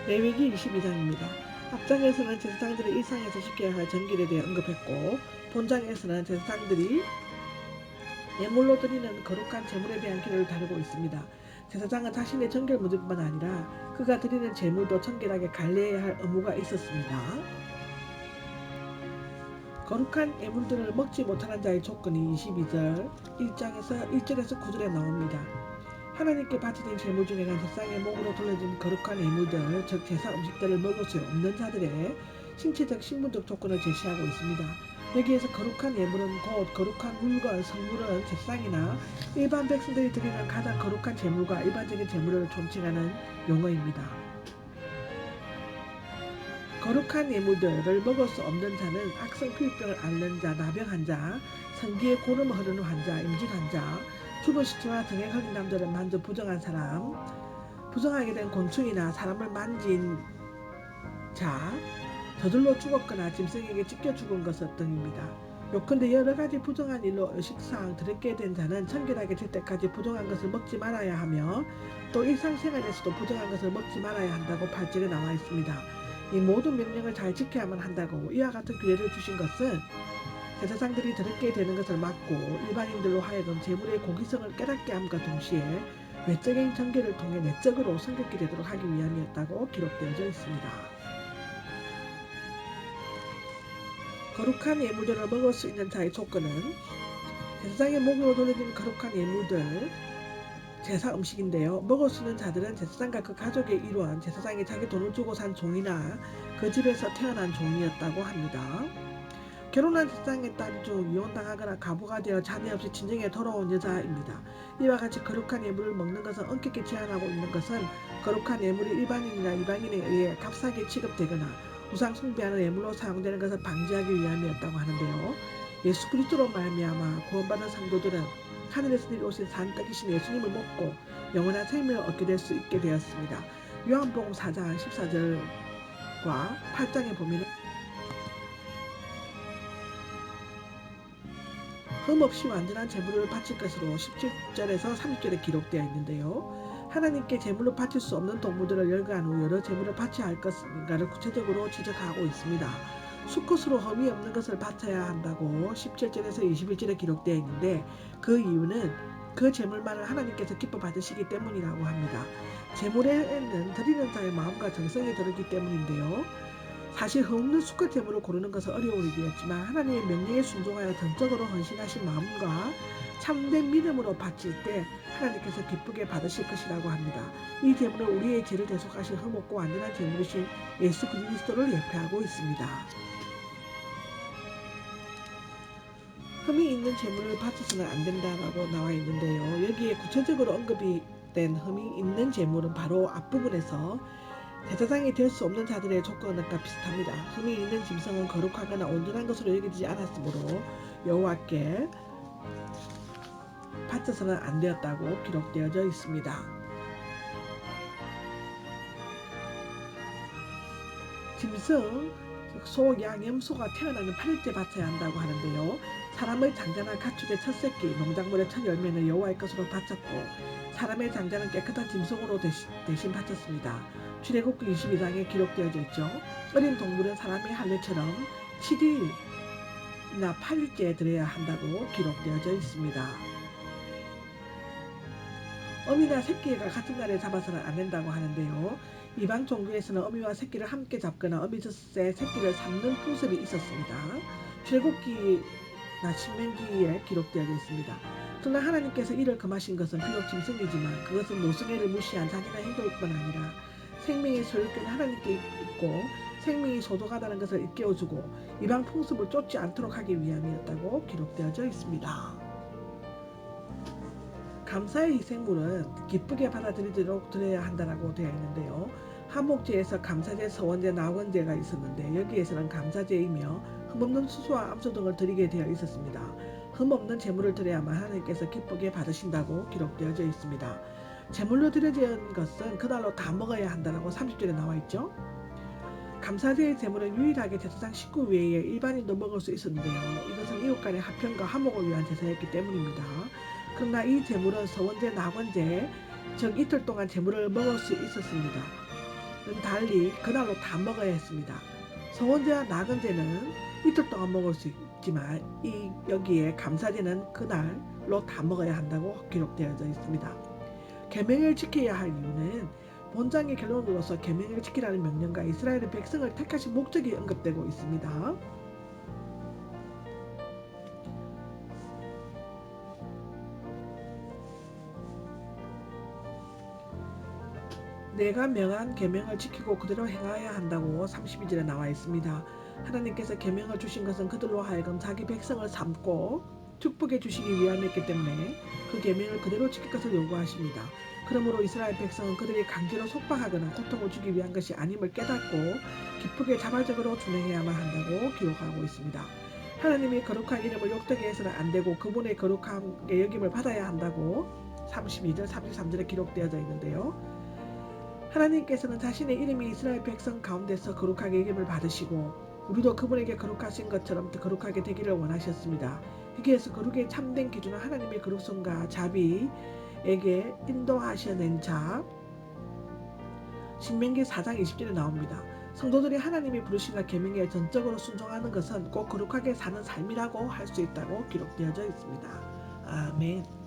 레위기 22장입니다. 앞장에서는 제사장들이 일상에서 지켜야 할 정기에 대해 언급했고, 본장에서는 제사장들이 예물로 드리는 거룩한 제물에 대한 기록을 다루고 있습니다. 제사장은 자신의 정결 문제뿐만 아니라 그가 드리는 제물도 청결하게 관리해야 할 의무가 있었습니다. 거룩한 예물들을 먹지 못하는 자의 조건이 22절 1절에서 9절에 나옵니다. 하나님께 바쳐진 제물 중에는 제사장의 목으로 돌려진 거룩한 예물들, 즉 제사 음식들을 먹을 수 없는 자들의 신체적 신분적 조건을 제시하고 있습니다. 여기에서 거룩한 예물은 곧 거룩한 물건, 성물은 제사장이나 일반 백성들이 드리는 가장 거룩한 제물과 일반적인 제물을 존칭하는 용어입니다. 거룩한 예물들을 먹을 수 없는 자는 악성 피부병을 앓는 자, 나병한 자, 성기에 고름을 흐르는 환자, 임직한 자, 죽은 시체와 등에 걸린 남자를 만져 부정한 사람, 부정하게 된 곤충이나 사람을 만진 자, 저절로 죽었거나 짐승에게 찢겨 죽은 것 등입니다. 요컨대 여러가지 부정한 일로 의식상 더럽게 된 자는 청결하게 될 때까지 부정한 것을 먹지 말아야 하며, 또 일상생활에서도 부정한 것을 먹지 말아야 한다고 8절에 나와 있습니다. 이 모든 명령을 잘 지켜야만 한다고 이와 같은 규례를 주신 것은 제사장들이 더럽게 되는 것을 막고 일반인들로 하여금 제물의 고기성을 깨닫게 함과 동시에 외적인 정결을 통해 내적으로 성결케 되도록 하기 위함이었다고 기록되어져 있습니다. 거룩한 예물들을 먹을 수 있는 자의 조건은 제사장의 목으로 돌려진 거룩한 예물들, 제사 음식인데요. 먹을 수 있는 자들은 제사장과 그 가족의 일원, 제사장이 자기 돈을 주고 산 종이나 그 집에서 태어난 종이었다고 합니다. 결혼한 제사장의 딸 중 이혼당하거나 가부가 되어 자녀 없이 친정에 돌아온 여자입니다. 이와 같이 거룩한 예물을 먹는 것은 엄격히 제한하고 있는 것은 거룩한 예물이 일반인이나 이방인에 의해 값싸게 취급되거나 우상 숭배하는 예물로 사용되는 것을 방지하기 위함이었다고 하는데요. 예수 그리스도로 말미암아 구원받은 성도들은 하늘에서 내려오신 산떡이신 예수님을 먹고 영원한 생명을 얻게 될 수 있게 되었습니다. 요한복음 4장 14절과 8장에 보면 흠없이 완전한 제물을 바칠 것으로 17절에서 30절에 기록되어 있는데요. 하나님께 제물로 바칠 수 없는 동물들을 열거한 후 여러 제물을 바쳐야 할 것인가를 구체적으로 지적하고 있습니다. 수컷으로 흠이 없는 것을 바쳐야 한다고 17절에서 21절에 기록되어 있는데, 그 이유는 그 제물만을 하나님께서 기뻐 받으시기 때문이라고 합니다. 제물에는 드리는 자의 마음과 정성이 들었기 때문인데요. 사실 흠없는 수컷 제물을 고르는 것은 어려운 일이었지만 하나님의 명령에 순종하여 전적으로 헌신하신 마음과 참된 믿음으로 바칠 때 하나님께서 기쁘게 받으실 것이라고 합니다. 이 제물은 우리의 죄를 대속하신 흠없고 완전한 제물이신 예수 그리스도를 예표하고 있습니다. 흠이 있는 제물을 바쳐서는 안 된다라고 나와 있는데요. 여기에 구체적으로 언급이 된 흠이 있는 제물은 바로 앞부분에서 제사장이 될 수 없는 자들의 조건과 비슷합니다. 흠이 있는 짐승은 거룩하거나 온전한 것으로 여기지 않았으므로 여호와께 바쳐서는 안 되었다고 기록되어져 있습니다. 짐승, 소, 양, 염소가 태어나는 8일째 바쳐야 한다고 하는데요. 사람의 장자나 가축의 첫 새끼, 농작물의 첫 열매는 여호와의 것으로 바쳤고, 사람의 장자는 깨끗한 짐승으로 대신 바쳤습니다. 출애굽기 22장에 기록되어져 있죠. 어린 동물은 사람의 할례처럼 7일이나 8일째 드려야 한다고 기록되어져 있습니다. 어미나 새끼가 같은 날에 잡아서는 안 된다고 하는데요. 이방 종교에서는 어미와 새끼를 함께 잡거나 어미 젖새 새끼를 삶는 풍습이 있었습니다. 출애굽기나 신명기에 기록되어져 있습니다. 그러나 하나님께서 이를 금하신 것은 비록 짐승이지만 그것은 모성애를 무시한 잔인한 행동일 뿐 아니라 생명의 소유권은 하나님께 있고 생명이 소중하다는 것을 일깨워주고 이방 풍습을 쫓지 않도록 하기 위함이었다고 기록되어져 있습니다. 감사의 희생물은 기쁘게 받아들이도록 드려야 한다고 되어 있는데요. 한목제에서 감사제, 서원제, 나원제가 있었는데 여기에서는 감사제이며 흠없는 수수와 암소 등을 드리게 되어 있었습니다. 흠없는 제물을 드려야만 하나님께서 기쁘게 받으신다고 기록되어져 있습니다. 제물로 드려진 것은 그날로 다 먹어야 한다고 30절에 나와 있죠. 감사제의 제물은 유일하게 제사장 식구 외에 일반인도 먹을 수 있었는데요. 이것은 이웃 간의 화평과 화목을 위한 제사였기 때문입니다. 그러나 이 제물은 서원제, 낙원제, 즉 이틀 동안 제물을 먹을 수 있었습니다. 달리 그날로 다 먹어야 했습니다. 성원제와 나건제는 이틀 동안 먹을 수 있지만 여기에 감사제는 그날로 다 먹어야 한다고 기록되어져 있습니다. 계명을 지켜야 할 이유는 본장의 결론으로서 계명을 지키라는 명령과 이스라엘의 백성을 택하신 목적이 언급되고 있습니다. 내가 명한 계명을 지키고 그대로 행하여야 한다고 32절에 나와 있습니다. 하나님께서 계명을 주신 것은 그들로 하여금 자기 백성을 삼고 축복해 주시기 위함이었기 때문에 그 계명을 그대로 지킬 것을 요구하십니다. 그러므로 이스라엘 백성은 그들이 강제로 속박하거나 고통을 주기 위한 것이 아님을 깨닫고 기쁘게 자발적으로 준행해야만 한다고 기록하고 있습니다. 하나님이 거룩한 이름을 욕되게 해서는 안 되고 그분의 거룩함의 여김을 받아야 한다고 32절, 33절에 기록되어져 있는데요. 하나님께서는 자신의 이름이 이스라엘 백성 가운데서 거룩하게 여김을 받으시고 우리도 그분에게 거룩하신 것처럼 더 거룩하게 되기를 원하셨습니다. 여기에서 거룩의 참된 기준은 하나님의 거룩성과 자비에게 인도하셔낸 자 신명기 4장 20절에 나옵니다. 성도들이 하나님이 부르심과 계명에 전적으로 순종하는 것은 꼭 거룩하게 사는 삶이라고 할 수 있다고 기록되어져 있습니다. 아멘.